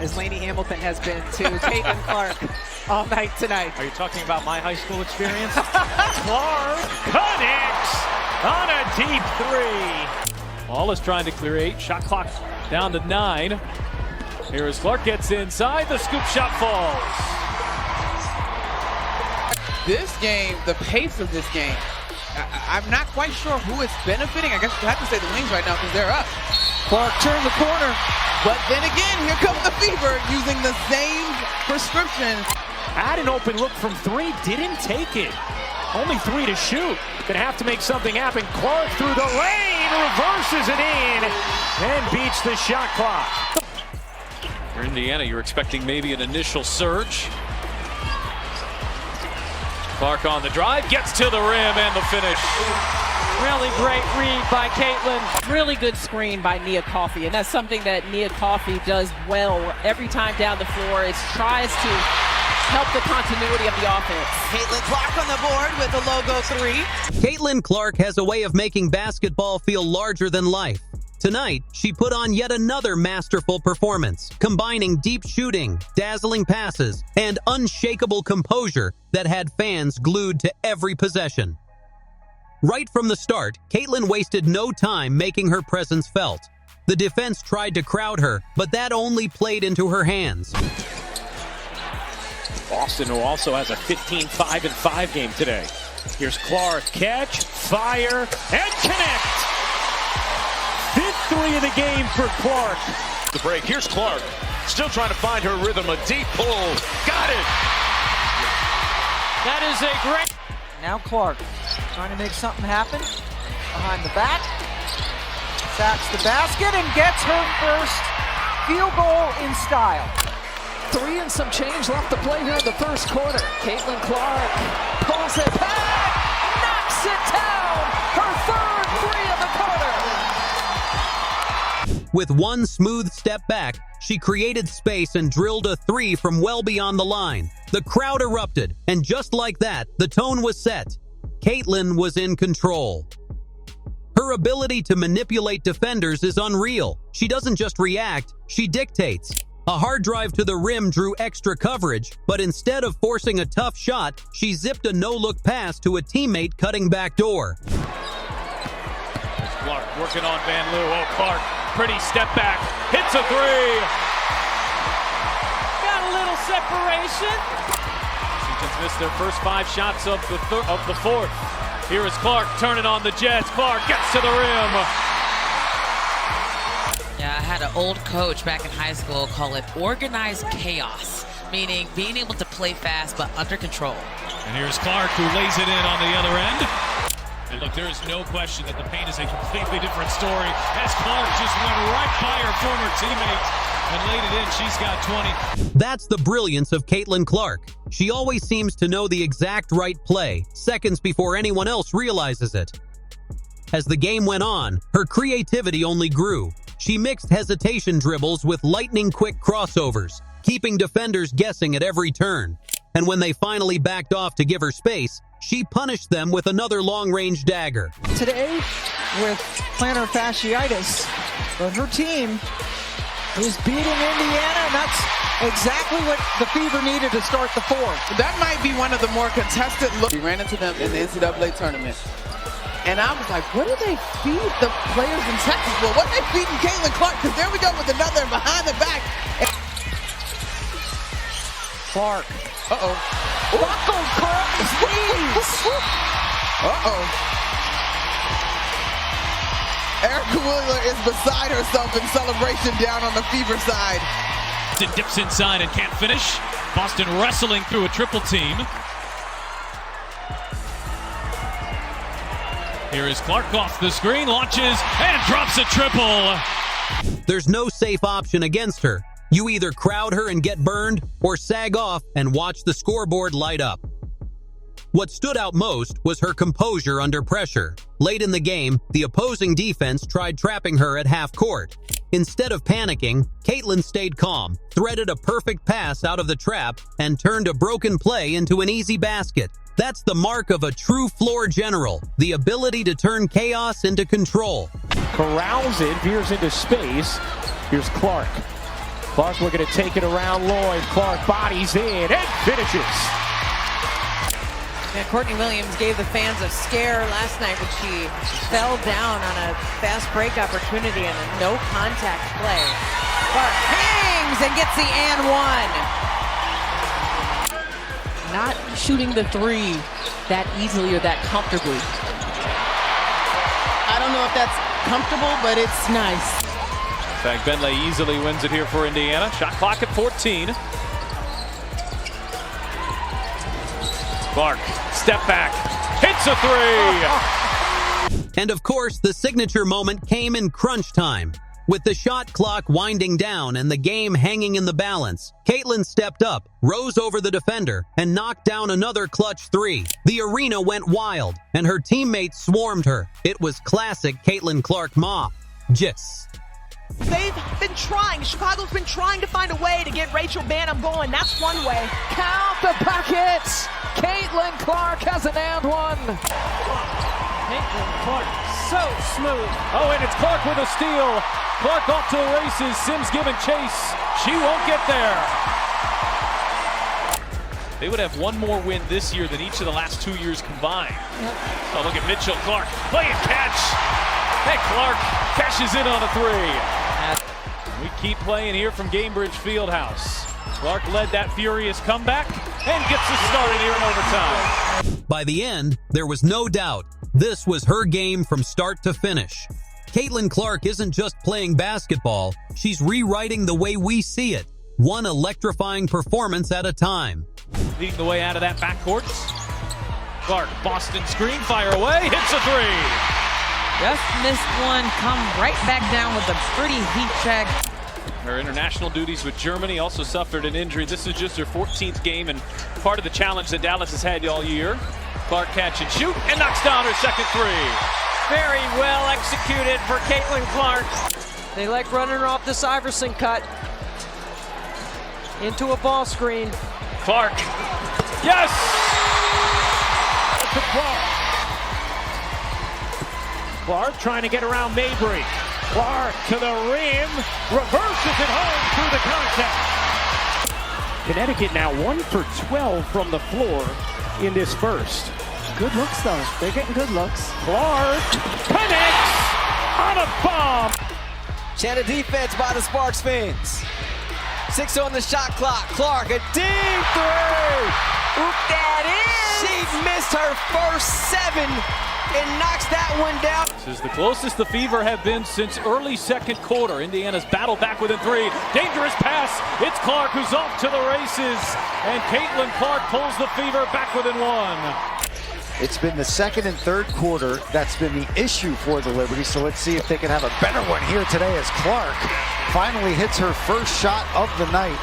as Lainey Hamilton has been to Caitlin Clark all night tonight. Are you talking about my high school experience? Clark connects on a deep three. Ball is trying to create. Shot clock down to 9. Here is Clark, gets inside. The scoop shot falls. This game, the pace of this game, I'm not quite sure who it's benefiting. I guess you have to say the Wings right now because they're up. Clark turned the corner. But then again, here comes the Fever using the same prescription. Had an open look from 3, didn't take it. Only 3 to shoot. Gonna have to make something happen. Clark through the lane, reverses it in, and beats the shot clock. For Indiana, you're expecting maybe an initial surge. Clark on the drive, gets to the rim and the finish. Really great read by Caitlin. Really good screen by Nia Coffey, and that's something that Nia Coffey does well every time down the floor. It tries to help the continuity of the offense. Caitlin Clark on the board with a logo 3. Caitlin Clark has a way of making basketball feel larger than life. Tonight, she put on yet another masterful performance, combining deep shooting, dazzling passes, and unshakable composure that had fans glued to every possession. Right from the start, Caitlin wasted no time making her presence felt. The defense tried to crowd her, but that only played into her hands. Boston, who also has a 15-5-5 game today. Here's Clark, catch, fire, and connect! Fifth 3 of the game for Clark. The break, here's Clark, still trying to find her rhythm, a deep pull, got it! That is a great... Now Clark trying to make something happen. Behind the back. Sacks the basket and gets her first field goal in style. 3 and some change left to play here in the first quarter. Caitlin Clark pulls it back, knocks it down. Her third 3 of the quarter. With one smooth step back, she created space and drilled a 3 from well beyond the line. The crowd erupted, and just like that, the tone was set. Caitlin was in control. Her ability to manipulate defenders is unreal. She doesn't just react, she dictates. A hard drive to the rim drew extra coverage, but instead of forcing a tough shot, she zipped a no-look pass to a teammate cutting back door. Clark working on Van Loo. Oh, Clark, pretty step back, hits a 3. Got a little separation. Washington's missed their first 5 shots of the fourth. Here is Clark turning on the Jets. Clark gets to the rim. Yeah, I had an old coach back in high school call it organized chaos, meaning being able to play fast but under control. And here's Clark, who lays it in on the other end. And look, there is no question that the paint is a completely different story, as Clark just went right by her former teammates and laid it in. She's got 20. That's the brilliance of Caitlin Clark. She always seems to know the exact right play, seconds before anyone else realizes it. As the game went on, her creativity only grew. She mixed hesitation dribbles with lightning-quick crossovers, keeping defenders guessing at every turn. And when they finally backed off to give her space, she punished them with another long-range dagger. Today, with plantar fasciitis, but her team is beating Indiana, and that's exactly what the Fever needed to start the fourth. That might be one of the more contested looks. We ran into them in the NCAA tournament. And I was like, what do they feed the players in Texas? Well, what are they feeding Caitlin Clark? Because there we go with another behind the back. Clark. Uh-oh. Buckled Clark sneeze. Uh-oh. Erica Wheeler is beside herself in celebration down on the Fever side. Boston dips inside and can't finish. Boston wrestling through a triple team. Here is Clark off the screen, launches, and drops a triple. There's no safe option against her. You either crowd her and get burned, or sag off and watch the scoreboard light up. What stood out most was her composure under pressure. Late in the game, the opposing defense tried trapping her at half court. Instead of panicking, Caitlin stayed calm, threaded a perfect pass out of the trap, and turned a broken play into an easy basket. That's the mark of a true floor general, the ability to turn chaos into control. Corrals it, veers into space. Here's Clark. Clark looking to take it around Lloyd. Clark bodies in and finishes. Yeah, Courtney Williams gave the fans a scare last night when she fell down on a fast break opportunity and a no contact play. Clark hangs and gets the and one. Not shooting the three that easily or that comfortably. I don't know if that's comfortable, but it's nice. In fact, Bentley easily wins it here for Indiana. Shot clock at 14. Clark, step back, hits a three. And of course, the signature moment came in crunch time. With the shot clock winding down and the game hanging in the balance, Caitlin stepped up, rose over the defender, and knocked down another clutch three. The arena went wild, and her teammates swarmed her. It was classic Caitlin Clark mob. Just. They've been trying. Chicago's been trying to find a way to get Rachel Banham going. That's one way. Count the packets. Caitlin Clark has an and one. Caitlin Clark, so smooth. Oh, and it's Clark with a steal. Clark off to the races. Sims giving chase. She won't get there. They would have one more win this year than each of the last 2 years combined. Oh, look at Mitchell Clark. Play and catch. Hey, Clark cashes in on a three. We keep playing here from Gainbridge Fieldhouse. Clark led that furious comeback and gets us started here in overtime. By the end, there was no doubt this was her game from start to finish. Caitlin Clark isn't just playing basketball, she's rewriting the way we see it, one electrifying performance at a time. Leading the way out of that backcourt. Clark, Boston screen, fire away, hits a three. Just missed one, come right back down with a pretty heat check. Her international duties with Germany, also suffered an injury. This is just her 14th game and part of the challenge that Dallas has had all year. Clark catch and shoot and knocks down her second three. Very well executed for Caitlin Clark. They like running her off this Iverson cut. Into a ball screen. Clark, yes! To Clark. Clark trying to get around Mabry. Clark to the rim, reverses it home through the contact. Connecticut now 1 for 12 from the floor in this first. Good looks though. They're getting good looks. Clark connects on a bomb. Shannon defense by the Sparks fans. 6 on the shot clock. Clark, a deep three. Oop, that is. She missed her first 7 and knocks that one down. This is the closest the Fever have been since early second quarter. Indiana's battled back within 3. Dangerous pass. It's Clark who's off to the races. And Caitlin Clark pulls the Fever back within 1. It's been the second and third quarter that's been the issue for the Liberty, so let's see if they can have a better one here today as Clark finally hits her first shot of the night.